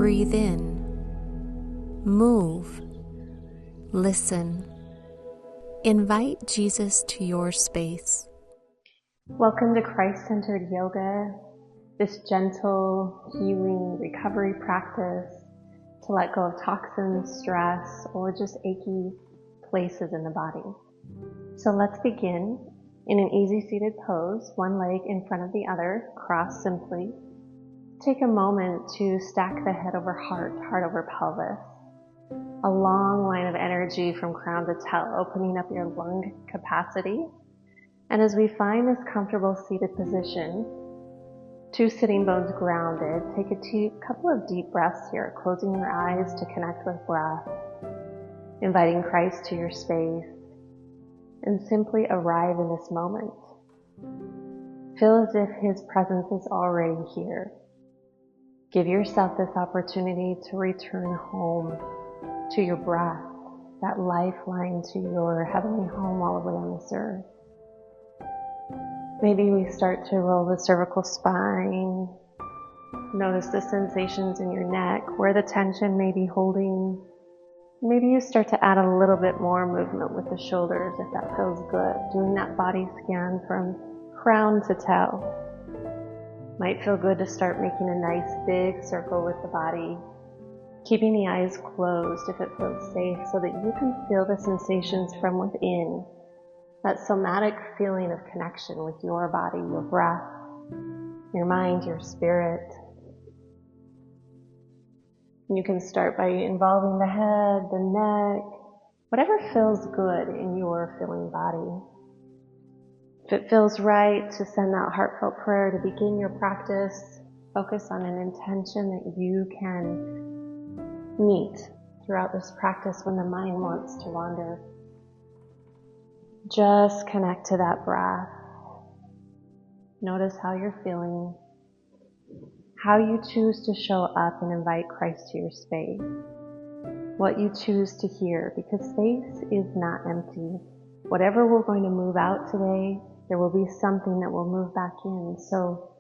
breathe in, move, listen. Invite Jesus to your space. Welcome to Christ-centered yoga, this gentle, healing, recovery practice to let go of toxins, stress, or just achy places in the body. So let's begin in an easy seated pose, one leg in front of the other, cross simply. Take a moment to stack the head over heart, heart over pelvis. A long line of energy from crown to tail, opening up your lung capacity. And as we find this comfortable seated position, two sitting bones grounded, take a couple of deep breaths here, closing your eyes to connect with breath, inviting Christ to your space, and simply arrive in this moment. Feel as if His presence is already here. Give yourself this opportunity to return home to your breath, that lifeline to your heavenly home all the way on this earth. Maybe we start to roll the cervical spine. Notice the sensations in your neck, where the tension may be holding. Maybe you start to add a little bit more movement with the shoulders if that feels good. Doing that body scan from crown to toe. Might feel good to start making a nice big circle with the body. Keeping the eyes closed if it feels safe so that you can feel the sensations from within. That somatic feeling of connection with your body, your breath, your mind, your spirit. You can start by involving the head, the neck, whatever feels good in your feeling body. If it feels right to send that heartfelt prayer to begin your practice, focus on an intention that you can meet throughout this practice when the mind wants to wander. Just connect to that breath. Notice how you're feeling, how you choose to show up and invite Christ to your space, what you choose to hear, because space is not empty. Whatever we're going to move out today, there will be something that will move back in. So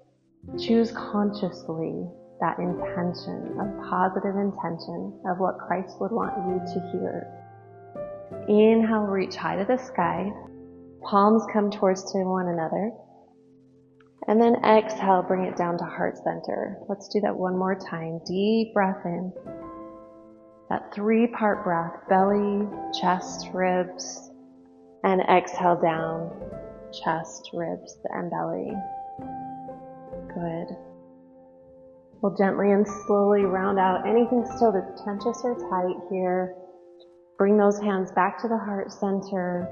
choose consciously that intention, a positive intention of what Christ would want you to hear. Inhale, reach high to the sky. Palms come towards to one another. And then exhale, bring it down to heart center. Let's do that one more time. Deep breath in. That 3-part breath, belly, chest, ribs. And exhale down, chest, ribs, and belly. Good. We'll gently and slowly round out anything still that's tense or tight here. Bring those hands back to the heart center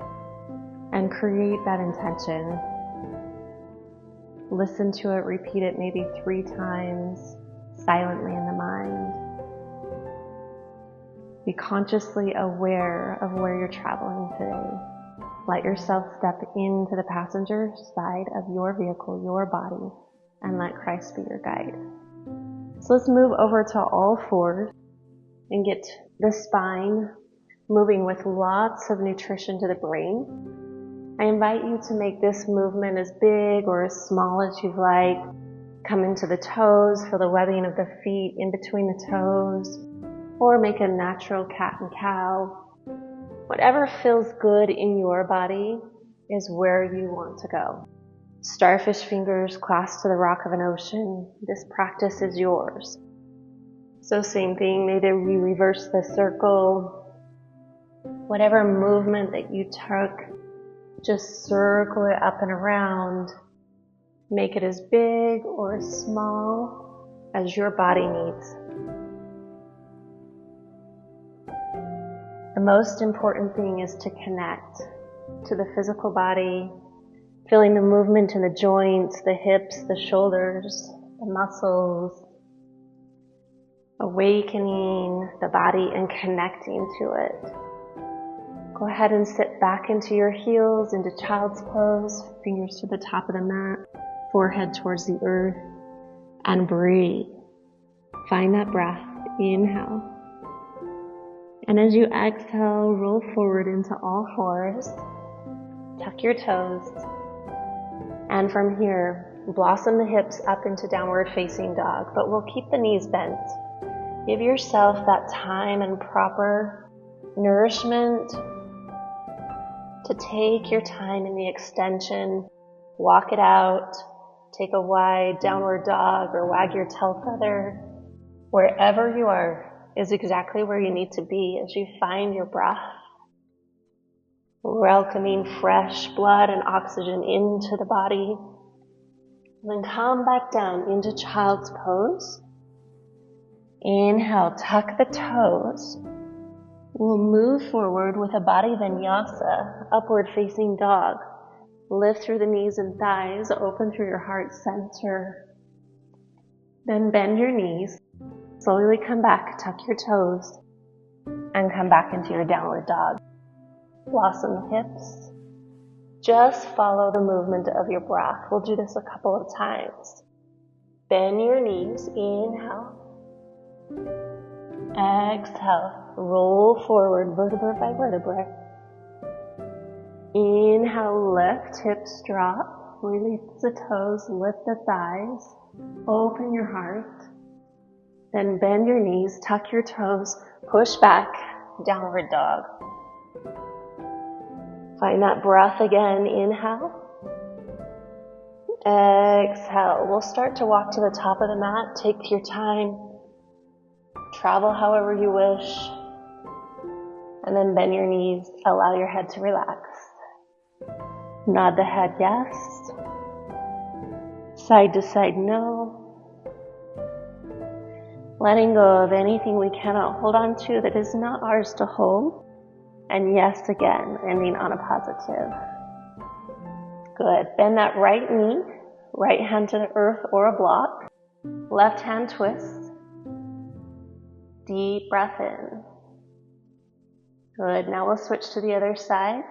and create that intention. Listen to it, repeat it maybe 3 times silently in the mind. Be consciously aware of where you're traveling today. Let yourself step into the passenger side of your vehicle, your body, and let Christ be your guide. So let's move over to all fours and get the spine moving with lots of nutrition to the brain. I invite you to make this movement as big or as small as you'd like. Come into the toes, feel the webbing of the feet in between the toes, or make a natural cat and cow. Whatever feels good in your body is where you want to go. Starfish fingers clasped to the rock of an ocean. This practice is yours. So same thing, maybe we reverse the circle. Whatever movement that you took, just circle it up and around. Make it as big or as small as your body needs. The most important thing is to connect to the physical body, feeling the movement in the joints, the hips, the shoulders, the muscles, awakening the body and connecting to it. Go ahead and sit back into your heels, into child's pose, fingers to the top of the mat, forehead towards the earth, and breathe. Find that breath. Inhale. And as you exhale, roll forward into all fours. Tuck your toes. And from here, blossom the hips up into downward facing dog, but we'll keep the knees bent. Give yourself that time and proper nourishment to take your time in the extension, walk it out, take a wide downward dog or wag your tail feather. Wherever you are is exactly where you need to be as you find your breath. Welcoming fresh blood and oxygen into the body. And then come back down into child's pose. Inhale, tuck the toes. We'll move forward with a body vinyasa, upward facing dog. Lift through the knees and thighs, open through your heart center. Then bend your knees. Slowly come back, tuck your toes, and come back into your downward dog. Blossom the hips. Just follow the movement of your breath. We'll do this a couple of times. Bend your knees. Inhale. Exhale. Roll forward, vertebra by vertebra. Inhale, lift, hips drop. Release the toes, lift the thighs. Open your heart. Then bend your knees, tuck your toes, push back, downward dog. Find that breath again. Inhale. Exhale. We'll start to walk to the top of the mat. Take your time. Travel however you wish. And then bend your knees. Allow your head to relax. Nod the head yes. Side to side no. Letting go of anything we cannot hold on to that is not ours to hold. And yes again, ending on a positive. Good. Bend that right knee. Right hand to the earth or a block. Left hand twist. Deep breath in. Good. Now we'll switch to the other side.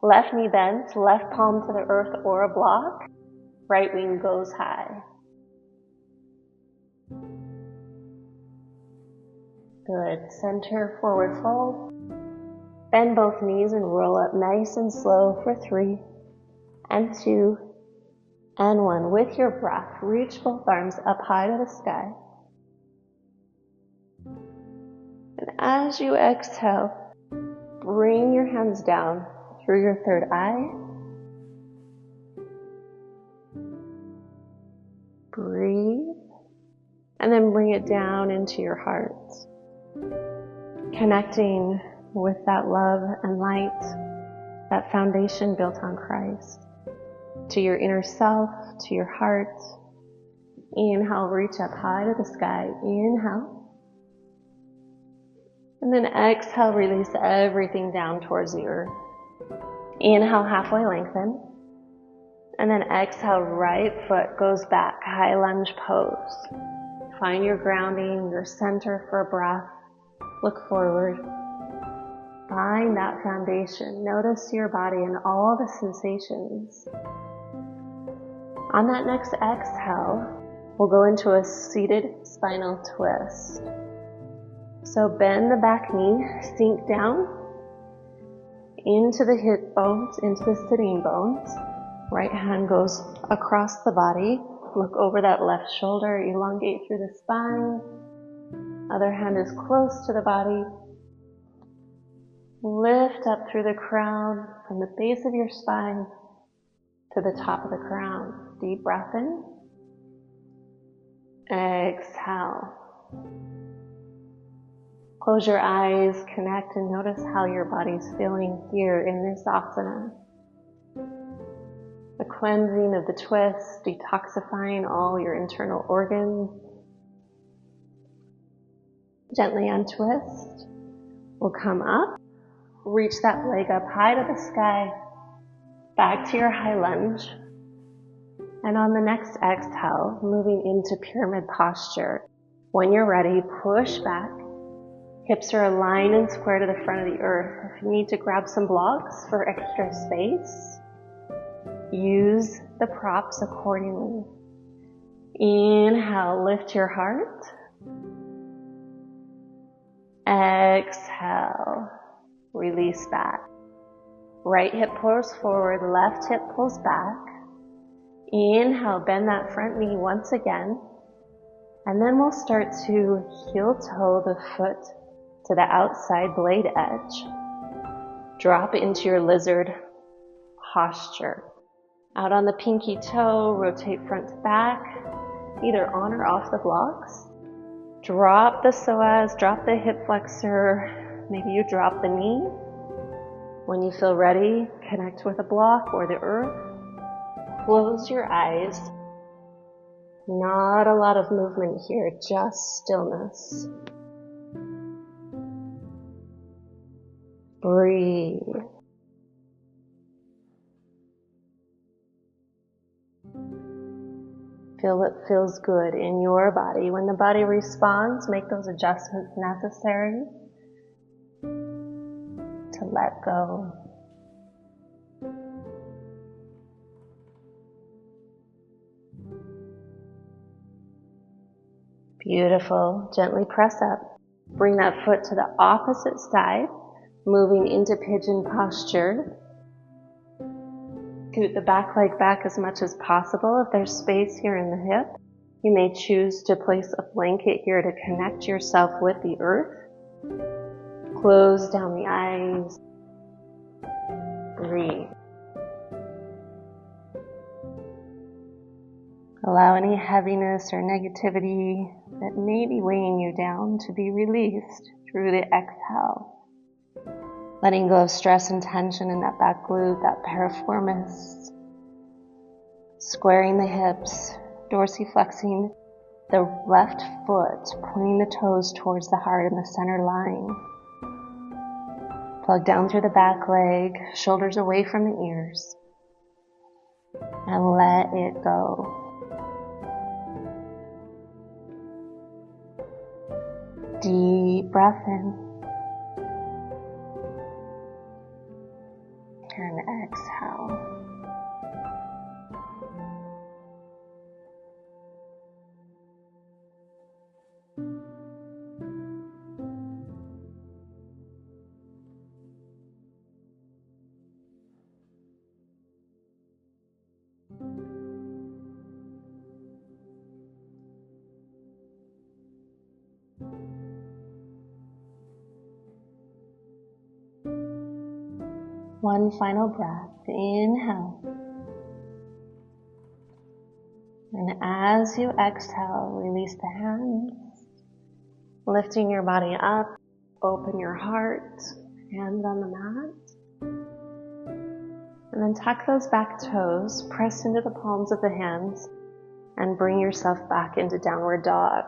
Left knee bent, left palm to the earth or a block. Right wing goes high. Good. Center, forward fold. Bend both knees and roll up nice and slow for 3 and 2 and 1. With your breath, reach both arms up high to the sky. And as you exhale, bring your hands down through your third eye. Breathe. And then bring it down into your heart. Connecting with that love and light, that foundation built on Christ. To your inner self, to your heart. Inhale, reach up high to the sky. Inhale. And then exhale, release everything down towards the earth. Inhale, halfway lengthen. And then exhale, right foot goes back, high lunge pose. Find your grounding, your center for a breath. Look forward. Find that foundation. Notice your body and all the sensations. On that next exhale, we'll go into a seated spinal twist. So bend the back knee, sink down into the hip bones, into the sitting bones. Right hand goes across the body. Look over that left shoulder, elongate through the spine. Other hand is close to the body. Lift up through the crown from the base of your spine to the top of the crown. Deep breath in. Exhale. Close your eyes, connect, and notice how your body's feeling here in this asana. The cleansing of the twist, detoxifying all your internal organs. Gently untwist. We'll come up. Reach that leg up high to the sky. Back to your high lunge. And on the next exhale, moving into pyramid posture. When you're ready, push back. Hips are aligned and square to the front of the earth. If you need to grab some blocks for extra space, use the props accordingly. Inhale, lift your heart. Exhale, release back. Right hip pulls forward, left hip pulls back. Inhale, bend that front knee once again. And then we'll start to heel toe the foot to the outside blade edge. Drop into your lizard posture. Out on the pinky toe, rotate front to back, either on or off the blocks. Drop the psoas, drop the hip flexor, maybe you drop the knee. When you feel ready, connect with a block or the earth. Close your eyes. Not a lot of movement here, just stillness. Breathe. Feel what feels good in your body. When the body responds, make those adjustments necessary to let go. Beautiful. Gently press up. Bring that foot to the opposite side, moving into pigeon posture. Scoot the back leg back as much as possible. If there's space here in the hip, you may choose to place a blanket here to connect yourself with the earth. Close down the eyes. Breathe. Allow any heaviness or negativity that may be weighing you down to be released through the exhale. Letting go of stress and tension in that back glute, that piriformis. Squaring the hips, dorsiflexing the left foot, pointing the toes towards the heart in the center line. Plug down through the back leg, shoulders away from the ears. And let it go. Deep breath in. And exhale. One final breath. Inhale. And as you exhale, release the hands, lifting your body up, open your heart, hands on the mat. And then tuck those back toes, press into the palms of the hands, and bring yourself back into downward dog.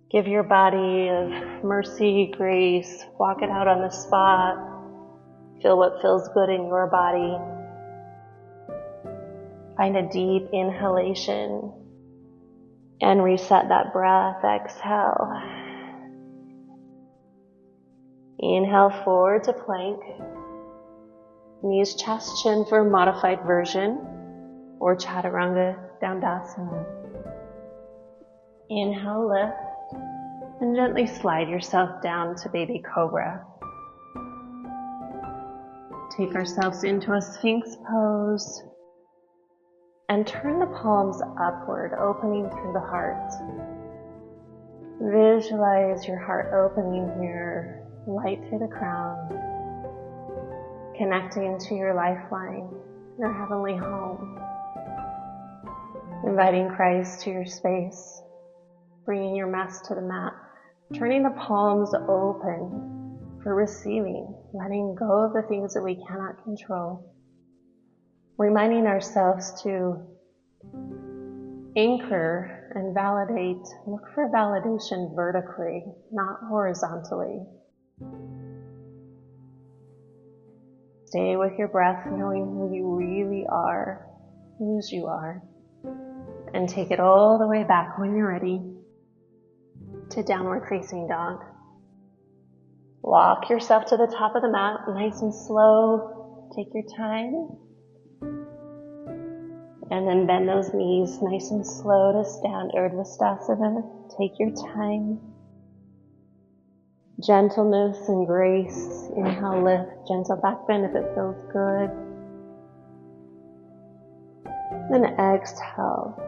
Give your body of mercy, grace, walk it out on the spot. Feel what feels good in your body. Find a deep inhalation and reset that breath. Exhale. Inhale forward to plank. Knees chest chin for a modified version or chaturanga dandasana. Inhale, lift, and gently slide yourself down to baby cobra. Take ourselves into a sphinx pose and turn the palms upward, opening through the heart. Visualize your heart opening here, light through the crown, connecting to your lifeline, your heavenly home. Inviting Christ to your space, bringing your mess to the mat, turning the palms open for receiving, letting go of the things that we cannot control. Reminding ourselves to anchor and validate, look for validation vertically, not horizontally. Stay with your breath, knowing who you really are, whose you are, and take it all the way back when you're ready to downward facing dog. Walk yourself to the top of the mat, nice and slow. Take your time. And then bend those knees nice and slow to stand Urdhva. Take your time. Gentleness and grace. Inhale, lift. Gentle back bend if it feels good. Then exhale.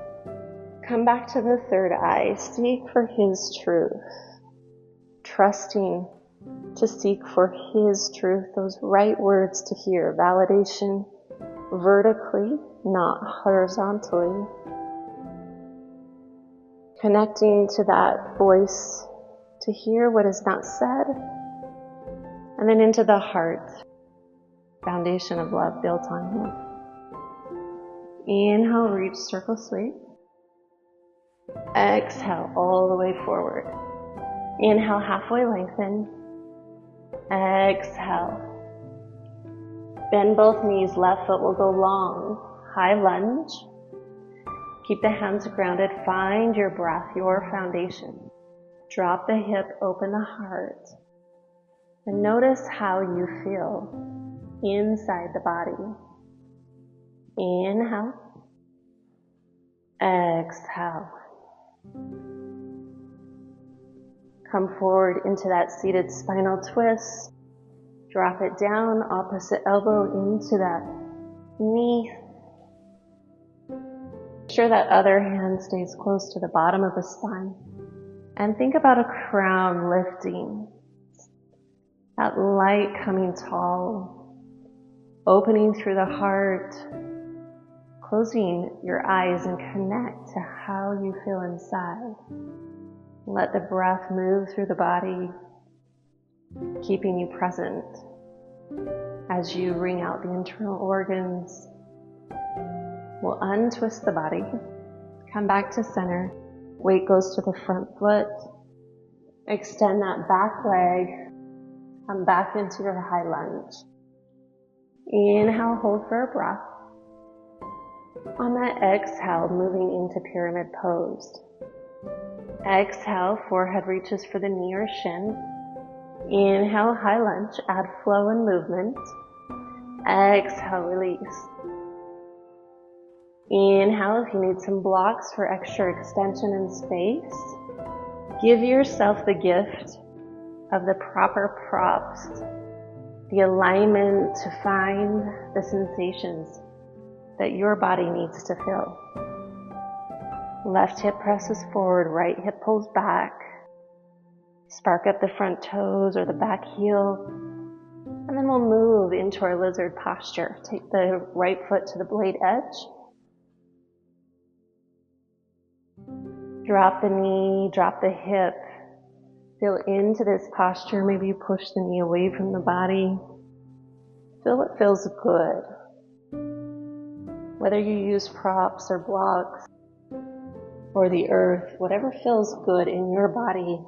Come back to the third eye. Seek for His truth. Trusting to seek for His truth, those right words to hear. Validation vertically, not horizontally. Connecting to that voice to hear what is not said. And then into the heart. Foundation of love built on Him. Inhale, reach, circle, sweep. Exhale, all the way forward. Inhale, halfway lengthen. Exhale. Bend both knees, left foot will go long. High lunge. Keep the hands grounded. Find your breath, your foundation. Drop the hip, open the heart. And notice how you feel inside the body. Inhale. Exhale. Come forward into that seated spinal twist. Drop it down, opposite elbow into that knee. Make sure that other hand stays close to the bottom of the spine. And think about a crown lifting. That light coming tall. Opening through the heart. Closing your eyes and connect to how you feel inside. Let the breath move through the body, keeping you present as you wring out the internal organs. We'll untwist the body, come back to center. Weight goes to the front foot. Extend that back leg. Come back into your high lunge. Inhale, hold for a breath. On that exhale, moving into pyramid pose. Exhale, forehead reaches for the knee or shin. Inhale, high lunge, add flow and movement. Exhale, release. Inhale, if you need some blocks for extra extension and space, give yourself the gift of the proper props, the alignment to find the sensations that your body needs to feel. Left hip presses forward, right hip pulls back. Spark up the front toes or the back heel. And then we'll move into our lizard posture. Take the right foot to the blade edge. Drop the knee, drop the hip. Feel into this posture. Maybe you push the knee away from the body. Feel what feels good. Whether you use props or blocks or the earth, whatever feels good in your body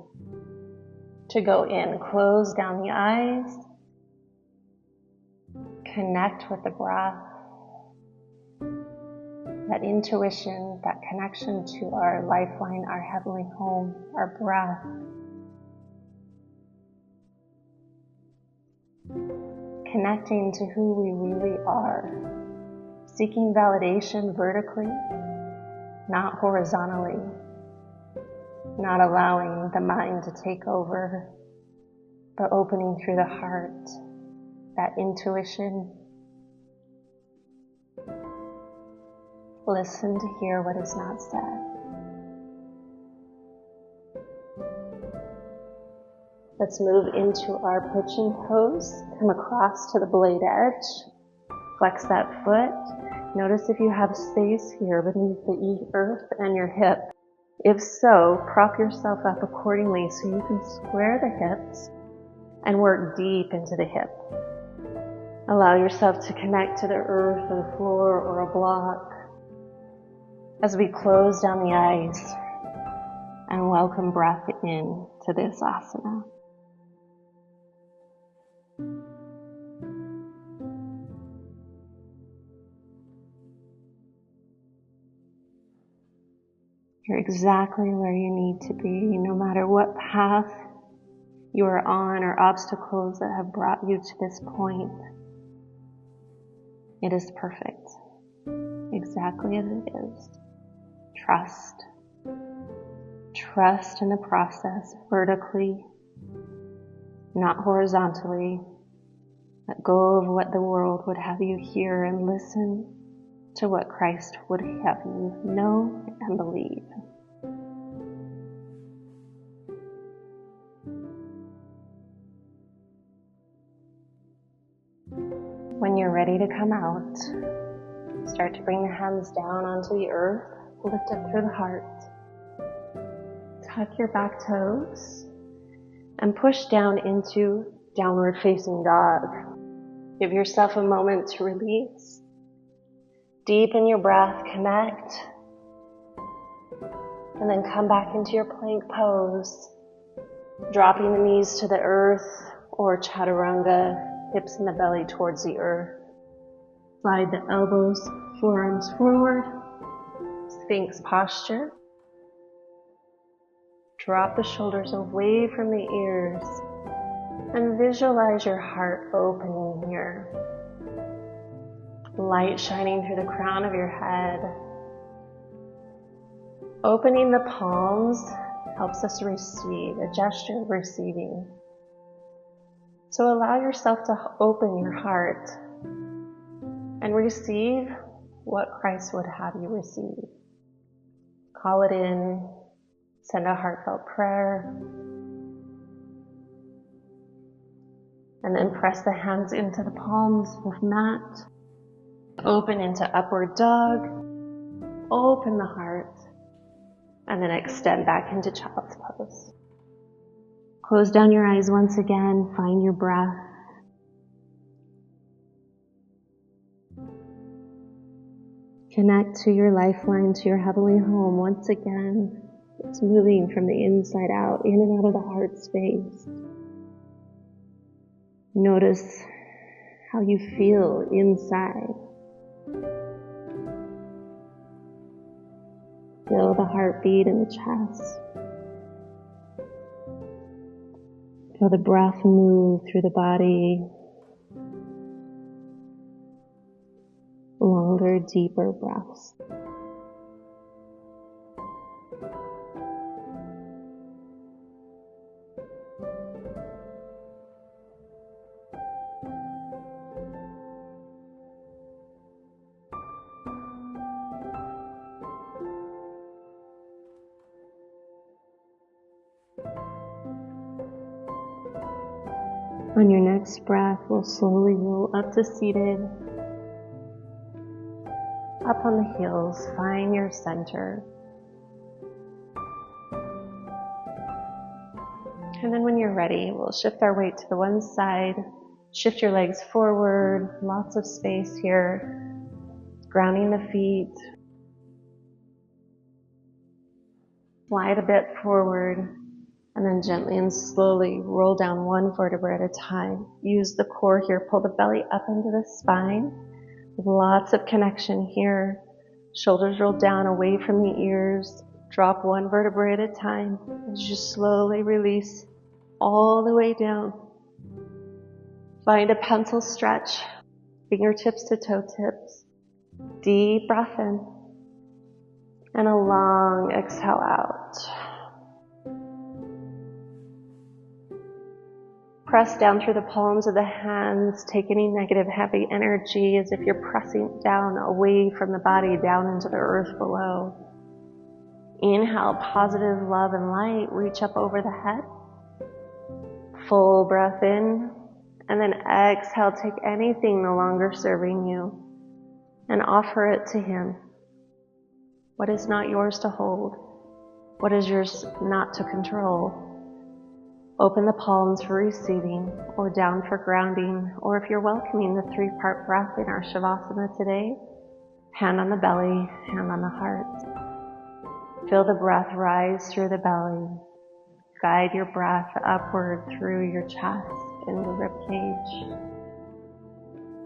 to go in. Close down the eyes. Connect with the breath. That intuition, that connection to our lifeline, our heavenly home, our breath. Connecting to who we really are. Seeking validation vertically, not horizontally. Not allowing the mind to take over, but opening through the heart. That intuition. Listen to hear what is not said. Let's move into our pigeon pose. Come across to the blade edge. Flex that foot. Notice if you have space here beneath the earth and your hip. If so, prop yourself up accordingly so you can square the hips and work deep into the hip. Allow yourself to connect to the earth or the floor or a block as we close down the eyes and welcome breath in to this asana. You're exactly where you need to be, no matter what path you are on or obstacles that have brought you to this point. It is perfect, exactly as it is. Trust. Trust in the process, vertically, not horizontally. Let go of what the world would have you hear and listen to what Christ would have you know and believe. When you're ready to come out, start to bring the hands down onto the earth, lift up through the heart. Tuck your back toes and push down into downward facing dog. Give yourself a moment to release. Deepen your breath, connect, and then come back into your plank pose, dropping the knees to the earth or chaturanga, hips and the belly towards the earth. Slide the elbows, forearms forward, Sphinx posture. Drop the shoulders away from the ears and visualize your heart opening here. Light shining through the crown of your head. Opening the palms helps us receive, a gesture of receiving. So allow yourself to open your heart and receive what Christ would have you receive. Call it in, send a heartfelt prayer, and then press the hands into the palms of mat. Open into upward dog, open the heart, and then extend back into child's pose. Close down your eyes once again, find your breath. Connect to your lifeline, to your heavenly home once again. It's moving from the inside out, in and out of the heart space. Notice how you feel inside. Feel the heartbeat in the chest. Feel the breath move through the body. Longer, deeper breaths. On your next breath, we'll slowly roll up to seated. Up on the heels, find your center. And then when you're ready, we'll shift our weight to the one side. Shift your legs forward, lots of space here. Grounding the feet. Slide a bit forward. And then gently and slowly roll down one vertebra at a time. Use the core here. Pull the belly up into the spine. Lots of connection here. Shoulders roll down away from the ears. Drop one vertebra at a time. As you slowly release all the way down. Find a pencil stretch. Fingertips to toe tips. Deep breath in. And a long exhale out. Press down through the palms of the hands. Take any negative, heavy energy as if you're pressing down away from the body, down into the earth below. Inhale, positive love and light. Reach up over the head. Full breath in. And then exhale, take anything no longer serving you and offer it to Him. What is not yours to hold? What is yours not to control? Open the palms for receiving or down for grounding, or if you're welcoming the 3-part breath in our Shavasana today, hand on the belly, hand on the heart. Feel the breath rise through the belly. Guide your breath upward through your chest into the rib cage,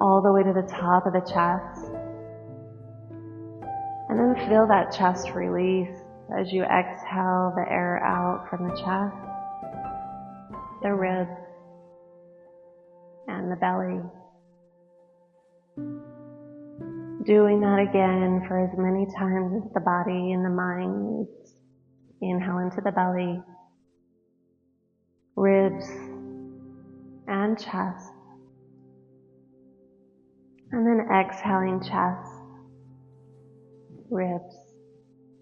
all the way to the top of the chest. And then feel that chest release as you exhale the air out from the chest, the ribs, and the belly. Doing that again for as many times as the body and the mind needs. Inhale into the belly, ribs, and chest. And then exhaling chest, ribs,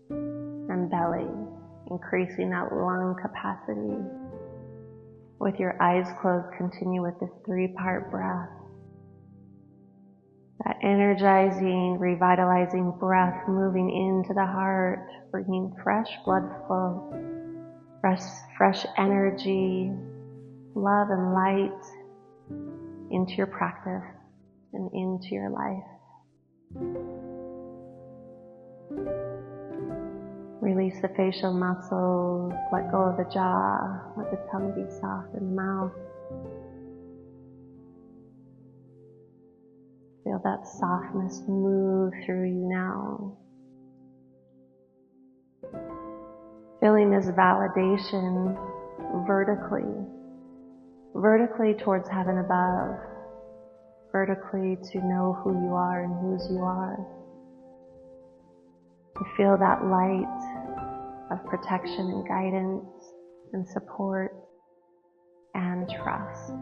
and belly, increasing that lung capacity. With your eyes closed, continue with this 3-part breath. That energizing, revitalizing breath moving into the heart, bringing fresh blood flow, fresh energy, love and light into your practice and into your life. Release the facial muscles, let go of the jaw, let the tongue be soft in the mouth. Feel that softness move through you now. Feeling this validation vertically towards heaven above, vertically to know who you are and whose you are. To feel that light of protection and guidance and support and trust.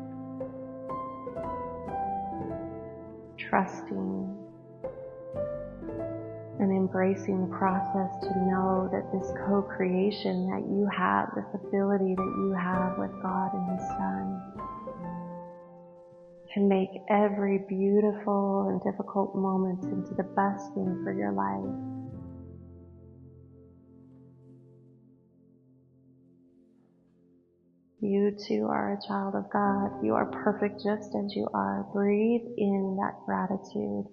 Trusting and embracing the process to know that this co-creation that you have, this ability that you have with God and His Son, can make every beautiful and difficult moment into the best thing for your life. You too are a child of God. You are perfect just as you are. Breathe in that gratitude.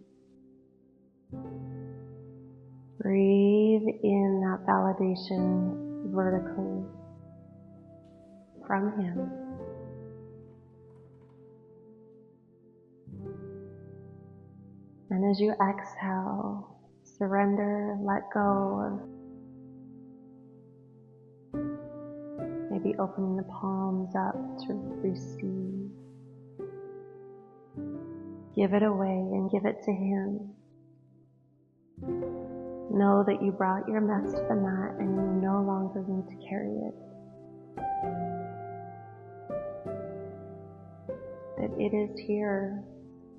Breathe in that validation vertically from Him. And as you exhale, surrender, let go of maybe opening the palms up to receive. Give it away and give it to Him. Know that you brought your mess to the mat and you no longer need to carry it. That it is here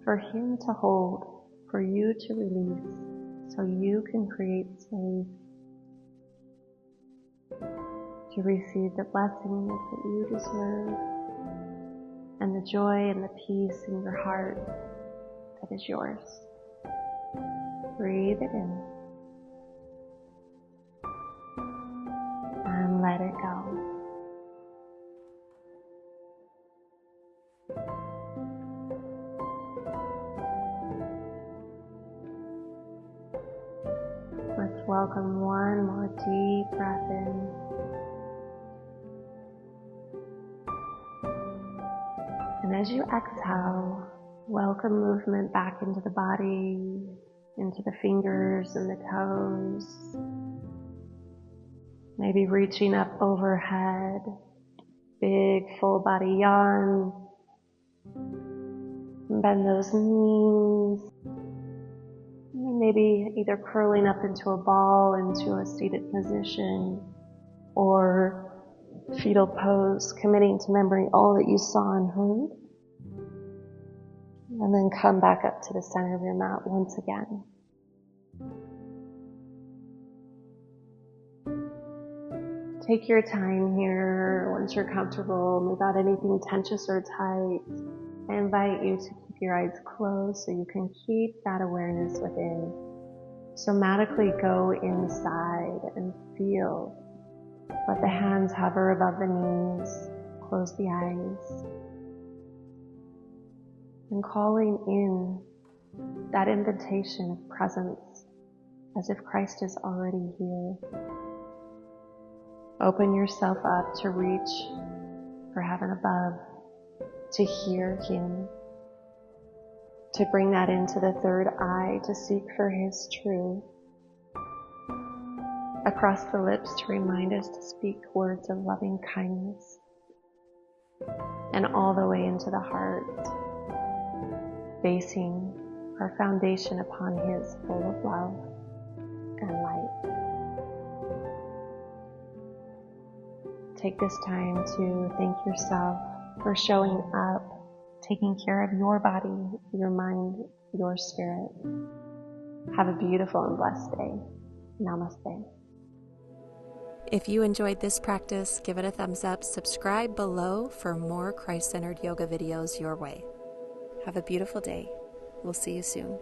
for Him to hold, for you to release, so you can create space to receive the blessings that you deserve and the joy and the peace in your heart that is yours. Breathe it in and let it go. Let's welcome one more deep breath in. And as you exhale, welcome movement back into the body, into the fingers and the toes. Maybe reaching up overhead, big full body yawn. Bend those knees. Maybe either curling up into a ball, into a seated position, or fetal pose, committing to remembering all that you saw and heard. And then come back up to the center of your mat once again. Take your time here. Once you're comfortable, without anything tense or tight, I invite you to keep your eyes closed so you can keep that awareness within. Somatically go inside and feel. Let the hands hover above the knees. Close the eyes. And calling in that invitation of presence as if Christ is already here. Open yourself up to reach for heaven above, to hear Him, to bring that into the third eye, to seek for His truth. Across the lips to remind us to speak words of loving kindness, and all the way into the heart, basing our foundation upon His full of love and light. Take this time to thank yourself for showing up, taking care of your body, your mind, your spirit. Have a beautiful and blessed day. Namaste. If you enjoyed this practice, give it a thumbs up, subscribe below for more Christ-centered yoga videos your way. Have a beautiful day. We'll see you soon.